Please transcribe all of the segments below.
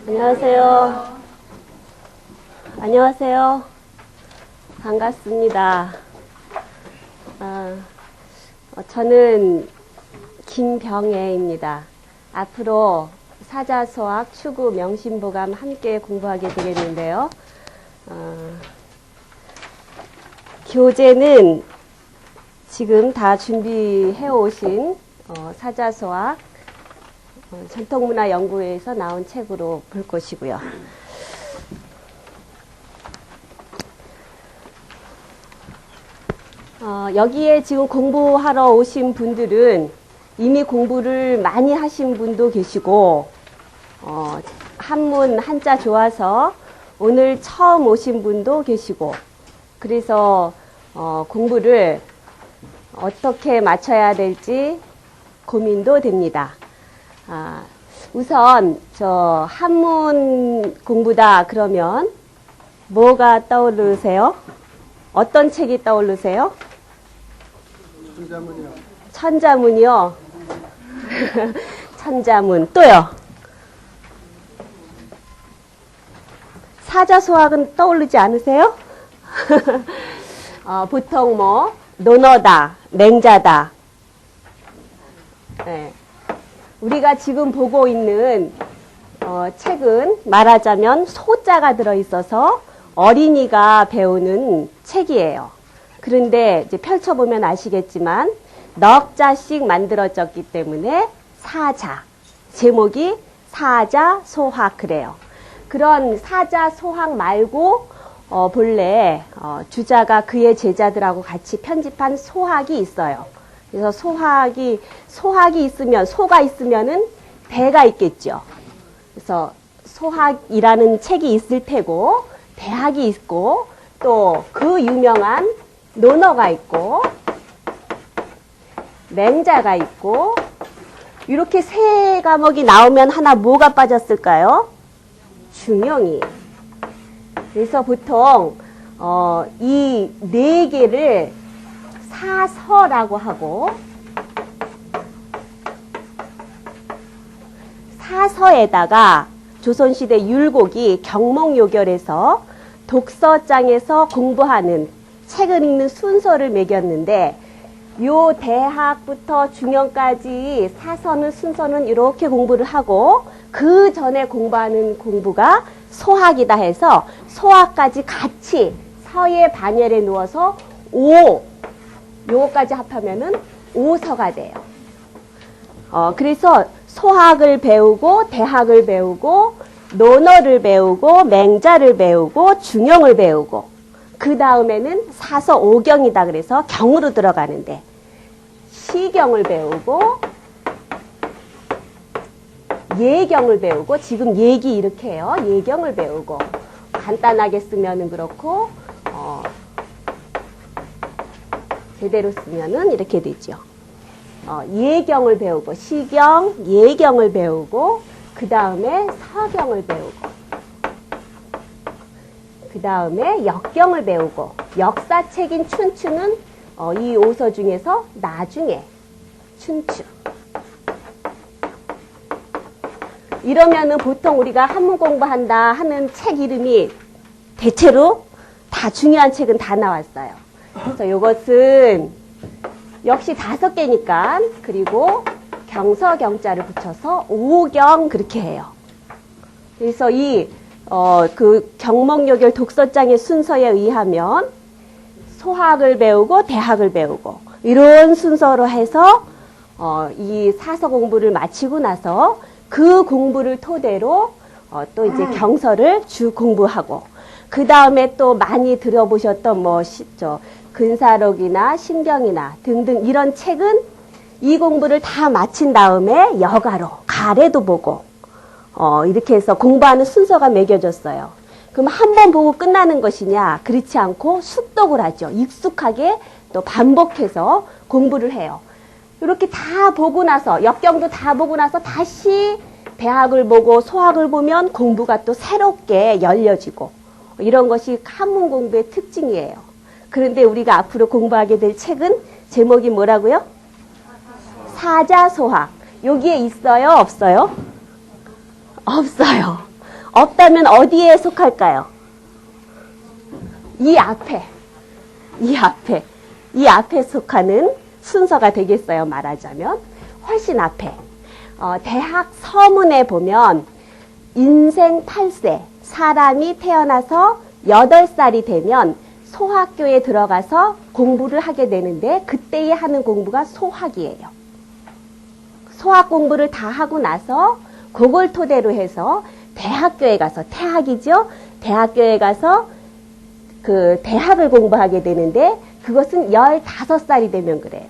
안녕하세요. 안녕하세요. 반갑습니다. 저는 김병애입니다. 앞으로 사자소학, 추구, 명심보감 함께 공부하게 되겠는데요. 교재는 지금 다 준비해 오신 사자소학 전통문화연구회에서 나온 책으로 볼 것이고요. 여기에 지금 공부하러 오신 분들은 이미 공부를 많이 하신 분도 계시고, 한문 한자 좋아서 오늘 처음 오신 분도 계시고, 그래서 공부를 어떻게 맞춰야 될지 고민도 됩니다. 우선 한문 공부다 그러면 뭐가 떠오르세요? 어떤 책이 떠오르세요? 천자문이요. 천자문이요. 천자문. 또요? 사자소학은 떠오르지 않으세요? 보통 논어다, 맹자다. 네. 우리가 지금 보고 있는 책은 말하자면 소자가 들어있어서 어린이가 배우는 책이에요. 그런데 이제 펼쳐보면 아시겠지만 넉 자씩 만들어졌기 때문에 사자, 제목이 사자소학 그래요. 그런 사자소학 말고 본래 주자가 그의 제자들하고 같이 편집한 소학이 있어요. 그래서 소학이 있으면, 소가 있으면은 대가 있겠죠. 그래서 소학이라는 책이 있을 테고, 대학이 있고, 또 그 유명한 논어가 있고, 맹자가 있고, 이렇게 세 과목이 나오면 하나 뭐가 빠졌을까요? 중용이. 그래서 보통, 이 네 개를 사서라고 하고, 사서에다가 조선시대 율곡이 경몽요결에서 독서장에서 공부하는 책을 읽는 순서를 매겼는데, 요 대학부터 중형까지 사서는 순서는 이렇게 공부를 하고, 그 전에 공부하는 공부가 소학이다 해서 소학까지 같이 서예 반열에 누워서 요거까지 합하면은 오서가 돼요. 그래서 소학을 배우고, 대학을 배우고, 논어를 배우고, 맹자를 배우고, 중용을 배우고, 그 다음에는 사서 오경이다 그래서 경으로 들어가는데, 시경을 배우고, 예경을 배우고, 지금 예기 이렇게 해요. 예경을 배우고, 간단하게 쓰면은 그렇고, 제대로 쓰면은 이렇게 되죠. 예경을 배우고, 시경, 예경을 배우고, 그 다음에 서경을 배우고, 그 다음에 역경을 배우고, 역사책인 춘추는 이 오서 중에서 나중에 춘추. 이러면은 보통 우리가 한문 공부한다 하는 책 이름이 대체로 다 중요한 책은 다 나왔어요. 그래서 이것은 역시 5개니까, 그리고 경서경자를 붙여서 오경 그렇게 해요. 그래서 그 경몽요결 독서장의 순서에 의하면 소학을 배우고 대학을 배우고 이런 순서로 해서 이 사서 공부를 마치고 나서 그 공부를 토대로 또 이제 경서를 주 공부하고, 그 다음에 또 많이 들어보셨던 근사록이나 신경이나 등등 이런 책은 이 공부를 다 마친 다음에 여가로 가래도 보고 이렇게 해서 공부하는 순서가 매겨졌어요. 그럼 한 번 보고 끝나는 것이냐? 그렇지 않고 숙독을 하죠. 익숙하게 또 반복해서 공부를 해요. 이렇게 다 보고 나서, 역경도 다 보고 나서 다시 대학을 보고 소학을 보면 공부가 또 새롭게 열려지고, 이런 것이 한문 공부의 특징이에요. 그런데 우리가 앞으로 공부하게 될 책은 제목이 뭐라고요? 사자소학. 여기에 있어요? 없어요? 없어요. 없다면 어디에 속할까요? 이 앞에 속하는 순서가 되겠어요. 말하자면 훨씬 앞에. 대학 서문에 보면 인생 8세, 사람이 태어나서 8살이 되면 소학교에 들어가서 공부를 하게 되는데 그때에 하는 공부가 소학이에요. 소학 공부를 다 하고 나서 그걸 토대로 해서 대학교에 가서, 태학이죠? 대학교에 가서 그 대학을 공부하게 되는데 그것은 15살이 되면 그래요.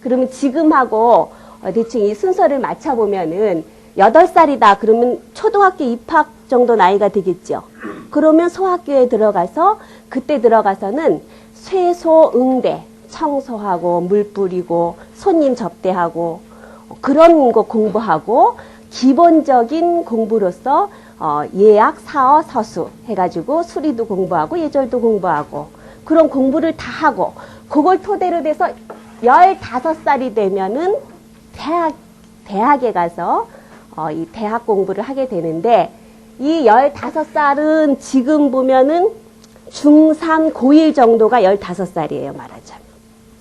그러면 지금하고 대충 이 순서를 맞춰보면은 8살이다. 그러면 초등학교 입학 정도 나이가 되겠죠. 그러면 소학교에 들어가서 그때 들어가서는 쇠소응대, 청소하고 물 뿌리고 손님 접대하고 그런 거 공부하고 기본적인 공부로서 예약, 사어, 서수 해가지고 수리도 공부하고 예절도 공부하고 그런 공부를 다 하고 그걸 토대로 돼서 15살이 되면은 대학에 가서 이 대학 공부를 하게 되는데 이 15살은 지금 보면은 중3, 고1 정도가 15살이에요, 말하자면.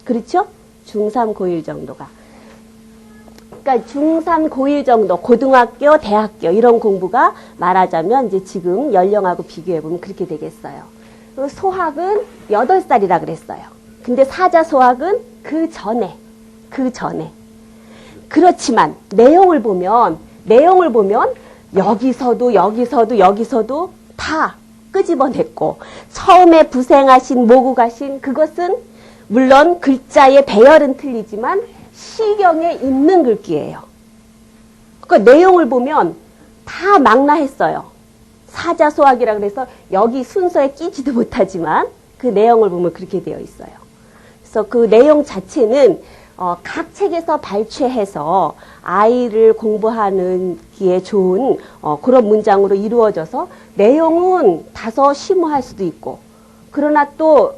그렇죠? 중3, 고1 정도가. 그러니까 중3, 고1 정도, 고등학교, 대학교 이런 공부가 말하자면 이제 지금 연령하고 비교해보면 그렇게 되겠어요. 소학은 8살이라 그랬어요. 근데 사자소학은 그 전에. 그렇지만 내용을 보면 여기서도 다 끄집어냈고 처음에 부생하신 모구 가신 그것은 물론 글자의 배열은 틀리지만 시경에 있는 글귀예요. 그러니까 내용을 보면 다 망라했어요. 사자소학이라 그래서 여기 순서에 끼지도 못하지만 그 내용을 보면 그렇게 되어 있어요. 그래서 그 내용 자체는 각 책에서 발췌해서 아이를 공부하는 기에 좋은 그런 문장으로 이루어져서 내용은 다소 심오할 수도 있고 그러나 또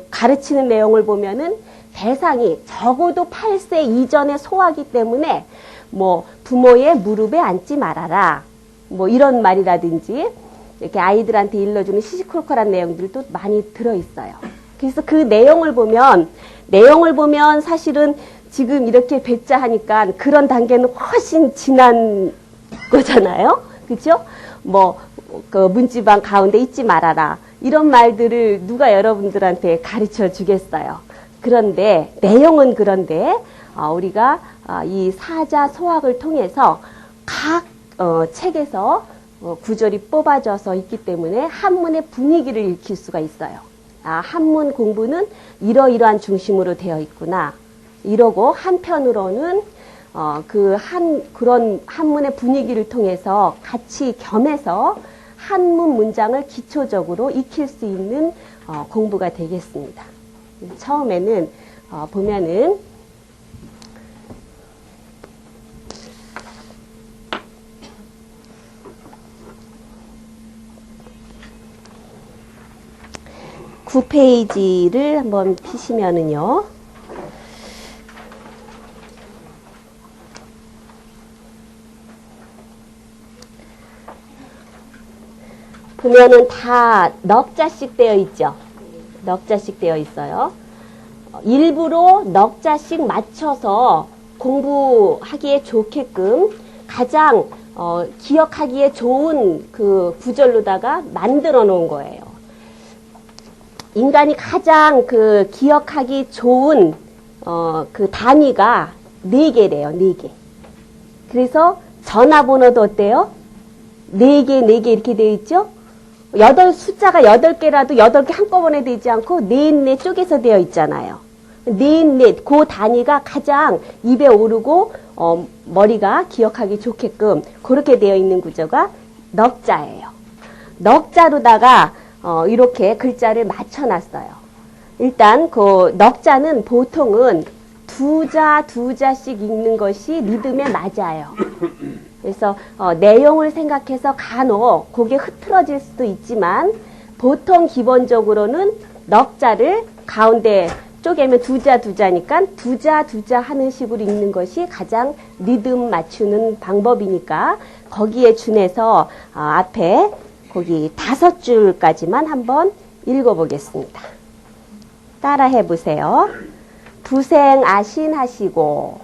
가르치는 내용을 보면은 대상이 적어도 8세 이전의 소하기 때문에 뭐 부모의 무릎에 앉지 말아라 뭐 이런 말이라든지 이렇게 아이들한테 일러주는 시시콜콜한 내용들도 많이 들어있어요. 그래서 그 내용을 보면 사실은 지금 이렇게 배짜 하니까 그런 단계는 훨씬 지난 거잖아요. 그죠? 그 문지방 가운데 잊지 말아라. 이런 말들을 누가 여러분들한테 가르쳐 주겠어요. 그런데, 내용은 그런데, 우리가 이 사자 소학을 통해서 각 책에서 구절이 뽑아져서 있기 때문에 한문의 분위기를 읽힐 수가 있어요. 한문 공부는 이러이러한 중심으로 되어 있구나. 이러고 한편으로는 그런 한문의 분위기를 통해서 같이 겸해서 한문 문장을 기초적으로 익힐 수 있는 공부가 되겠습니다. 처음에는 보면은 (9페이지를) 한번 피시면은요. 보면은 다 넉자씩 되어 있죠. 넉자씩 되어 있어요. 일부러 넉자씩 맞춰서 공부하기에 좋게끔 가장 기억하기에 좋은 그 구절로다가 만들어 놓은 거예요. 인간이 가장 그 기억하기 좋은 그 단위가 4개래요. 4개. 그래서 전화번호도 어때요? 4개 이렇게 되어 있죠? 숫자가 8개라도 8개 한꺼번에 되지 않고 넷 쪼개서 되어 있잖아요. 넷 그 단위가 가장 입에 오르고 머리가 기억하기 좋게끔 그렇게 되어 있는 구조가 넉자예요. 넉자로다가 이렇게 글자를 맞춰놨어요. 일단 그 넉자는 보통은 두 자씩 읽는 것이 리듬에 맞아요. 그래서 내용을 생각해서 간혹 그게 흐트러질 수도 있지만 보통 기본적으로는 넉자를 가운데 쪼개면 두자 두자니까 두자 두자 하는 식으로 읽는 것이 가장 리듬 맞추는 방법이니까 거기에 준해서 앞에 거기 5줄까지만 한번 읽어보겠습니다. 따라 해보세요. 부생아신 하시고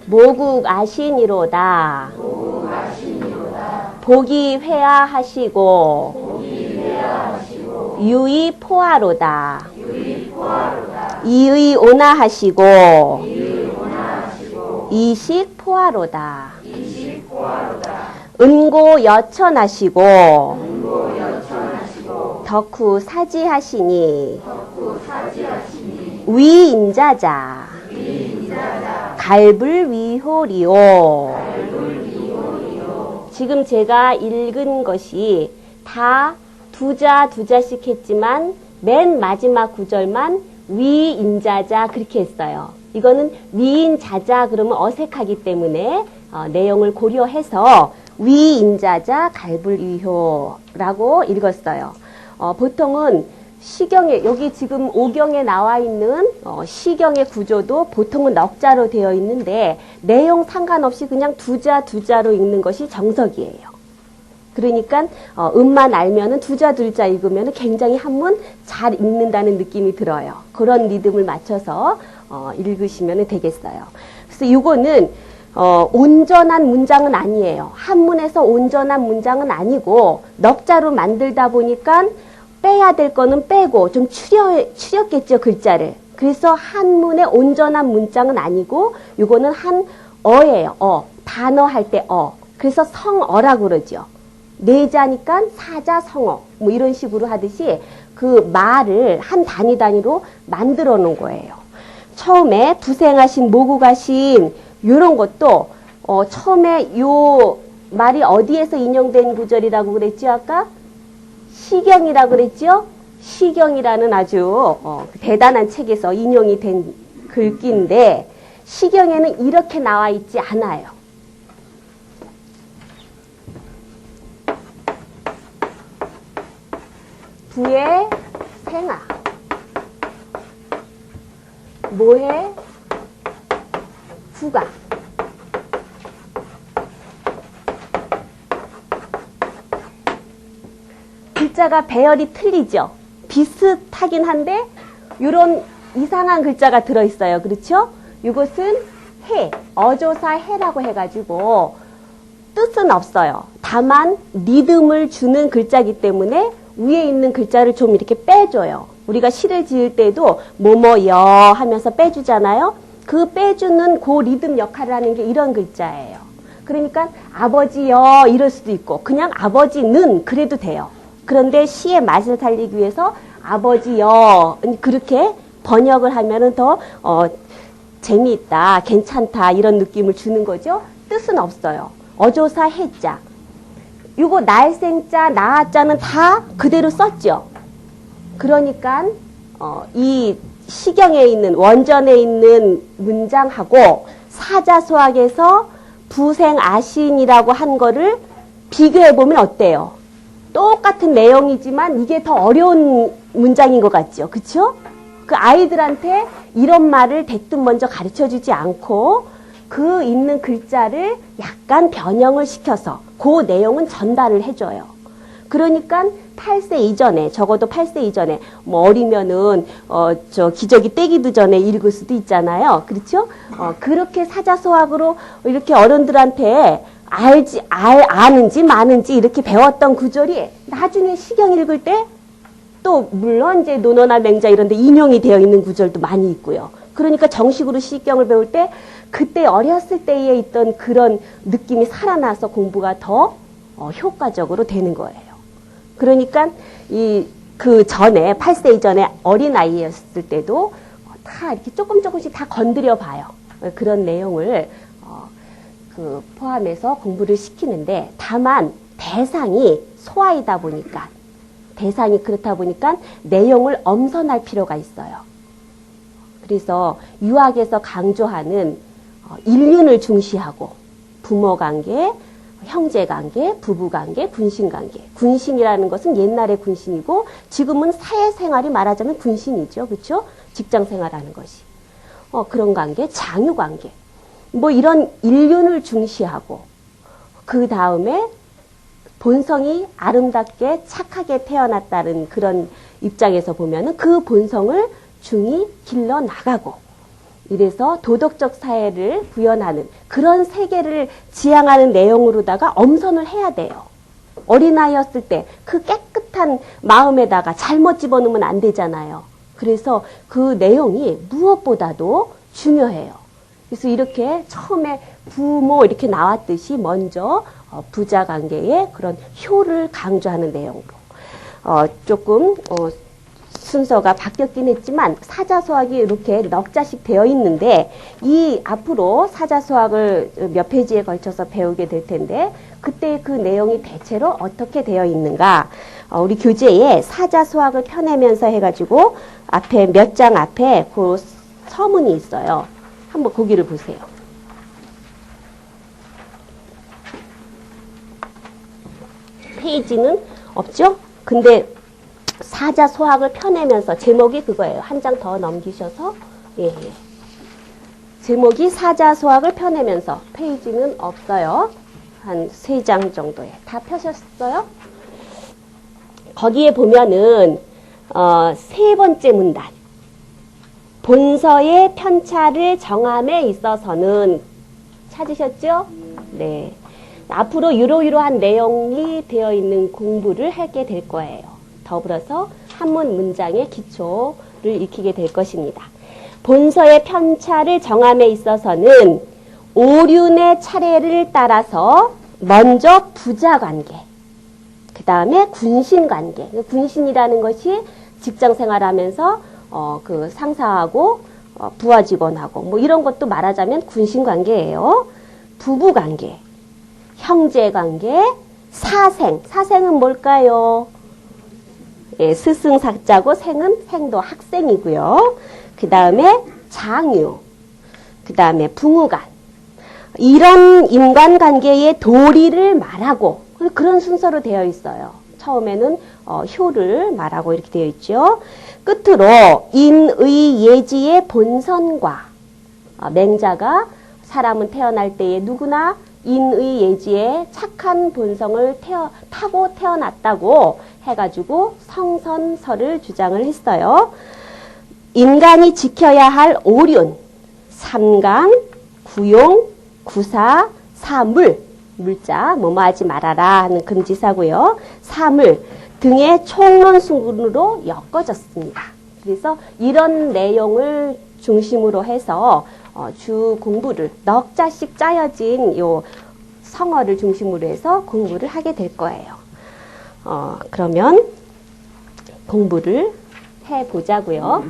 모국아신이로다. 복이회하하시고 유의포하로다. 이의오나하시고 이식포하로다. 은고여천하시고 덕후사지하시니 위인자자 갈불위호리오. 지금 제가 읽은 것이 다 두자 두자씩 했지만 맨 마지막 구절만 위인자자 그렇게 했어요. 이거는 위인자자 그러면 어색하기 때문에 내용을 고려해서 위인자자 갈불위호라고 읽었어요. 보통은 시경에 여기 지금 오경에 나와 있는 시경의 구조도 보통은 넉자로 되어 있는데 내용 상관없이 그냥 두자 두자로 읽는 것이 정석이에요. 그러니까 음만 알면은 두자 두자 읽으면은 굉장히 한문 잘 읽는다는 느낌이 들어요. 그런 리듬을 맞춰서 읽으시면 되겠어요. 그래서 이거는 온전한 문장은 아니에요. 한문에서 온전한 문장은 아니고 넉자로 만들다 보니까 빼야 될 거는 빼고 좀 추렸겠죠, 글자를. 그래서 한문의 온전한 문장은 아니고 이거는 한어예요. 단어 할 때 그래서 성어라고 그러죠. 내자니까 사자 성어 뭐 이런 식으로 하듯이 그 말을 한 단위 단위로 만들어 놓은 거예요. 처음에 부생하신 모국하신 이런 것도 처음에 요 말이 어디에서 인용된 구절이라고 그랬죠 아까? 시경이라고 그랬죠? 시경이라는 아주 대단한 책에서 인용이 된 글귀인데 시경에는 이렇게 나와 있지 않아요. 부의 생아 모의 부가 글자가 배열이 틀리죠. 비슷하긴 한데 이런 이상한 글자가 들어있어요. 그렇죠? 이것은 해, 어조사 해라고 해가지고 뜻은 없어요. 다만 리듬을 주는 글자이기 때문에 위에 있는 글자를 좀 이렇게 빼줘요. 우리가 시를 지을 때도 뭐뭐여 하면서 빼주잖아요. 그 빼주는 그 리듬 역할을 하는 게 이런 글자예요. 그러니까 아버지여 이럴 수도 있고 그냥 아버지는 그래도 돼요. 그런데 시의 맛을 살리기 위해서 아버지여 그렇게 번역을 하면은 더 재미있다, 괜찮다 이런 느낌을 주는 거죠. 뜻은 없어요. 어조사 해자. 요거 날생자, 나자는 다 그대로 썼죠. 그러니까 이 시경에 있는 원전에 있는 문장하고 사자소학에서 부생아신이라고 한 거를 비교해 보면 어때요? 똑같은 내용이지만 이게 더 어려운 문장인 것 같죠. 그쵸? 그 아이들한테 이런 말을 대뜸 먼저 가르쳐주지 않고 그 있는 글자를 약간 변형을 시켜서 그 내용은 전달을 해줘요. 그러니까 8세 이전에, 적어도 8세 이전에, 뭐 어리면은, 기저귀 떼기도 전에 읽을 수도 있잖아요. 그렇죠? 그렇게 사자소학으로 이렇게 어른들한테 아는지 마는지 이렇게 배웠던 구절이 나중에 시경 읽을 때 또 물론 이제 논어나 맹자 이런 데 인용이 되어 있는 구절도 많이 있고요. 그러니까 정식으로 시경을 배울 때 그때 어렸을 때에 있던 그런 느낌이 살아나서 공부가 더 효과적으로 되는 거예요. 그러니까 그 전에 8세 이전에 어린아이였을 때도 다 이렇게 조금씩 다 건드려 봐요. 그런 내용을 포함해서 공부를 시키는데 다만 대상이 소아이다 보니까 대상이 그렇다 보니까 내용을 엄선할 필요가 있어요. 그래서 유학에서 강조하는 인륜을 중시하고 부모 관계, 형제관계, 부부관계, 군신관계. 군신이라는 것은 옛날의 군신이고 지금은 사회생활이 말하자면 군신이죠. 그렇죠? 직장생활하는 것이. 그런 관계, 장유관계. 뭐 이런 인륜을 중시하고 그 다음에 본성이 아름답게 착하게 태어났다는 그런 입장에서 보면은 그 본성을 중히 길러 나가고 이래서 도덕적 사회를 구현하는 그런 세계를 지향하는 내용으로다가 엄선을 해야 돼요. 어린아이였을 때 그 깨끗한 마음에다가 잘못 집어넣으면 안 되잖아요. 그래서 그 내용이 무엇보다도 중요해요. 그래서 이렇게 처음에 부모 이렇게 나왔듯이 먼저 부자 관계의 그런 효를 강조하는 내용으로 조금 순서가 바뀌었긴 했지만 사자수학이 이렇게 넉 자씩 되어 있는데 이 앞으로 사자수학을 몇 페이지에 걸쳐서 배우게 될 텐데 그때 그 내용이 대체로 어떻게 되어 있는가 우리 교재에 사자수학을 펴내면서 해가지고 앞에 몇 장 앞에 그 서문이 있어요. 한번 거기를 보세요. 페이지는 없죠? 근데 사자소학을 펴내면서 제목이 그거예요. 한 장 더 넘기셔서 예. 제목이 사자소학을 펴내면서 페이지는 없어요. 한 3장 정도에 다 펴셨어요? 거기에 보면은 3번째 문단 본서의 편차를 정함에 있어서는 찾으셨죠? 네. 앞으로 이러이러한 내용이 되어 있는 공부를 하게 될 거예요. 더불어서 한문 문장의 기초를 익히게 될 것입니다. 본서의 편차를 정함에 있어서는 오륜의 차례를 따라서 먼저 부자관계, 그 다음에 군신관계. 군신이라는 것이 직장생활하면서 그 상사하고 부하 직원하고 뭐 이런 것도 말하자면 군신관계예요. 부부관계, 형제관계, 사생. 사생은 뭘까요? 예, 스승삭자고 생은 생도 학생이고요. 그 다음에 장유, 그 다음에 부무관. 이런 인간관계의 도리를 말하고 그런 순서로 되어 있어요. 처음에는 효를 말하고 이렇게 되어 있죠. 끝으로 인의 예지의 본선과 맹자가 사람은 태어날 때에 누구나 인의 예지의 착한 본성을 타고 태어났다고 해가지고 성선설을 주장을 했어요. 인간이 지켜야 할 오륜, 삼강, 구용, 구사, 사물, 물자, 뭐뭐 하지 말아라 하는 금지사고요. 사물 등의 총론순으로 엮어졌습니다. 그래서 이런 내용을 중심으로 해서 주 공부를 넉 자씩 짜여진 요 성어를 중심으로 해서 공부를 하게 될 거예요. 그러면 공부를 해보자고요.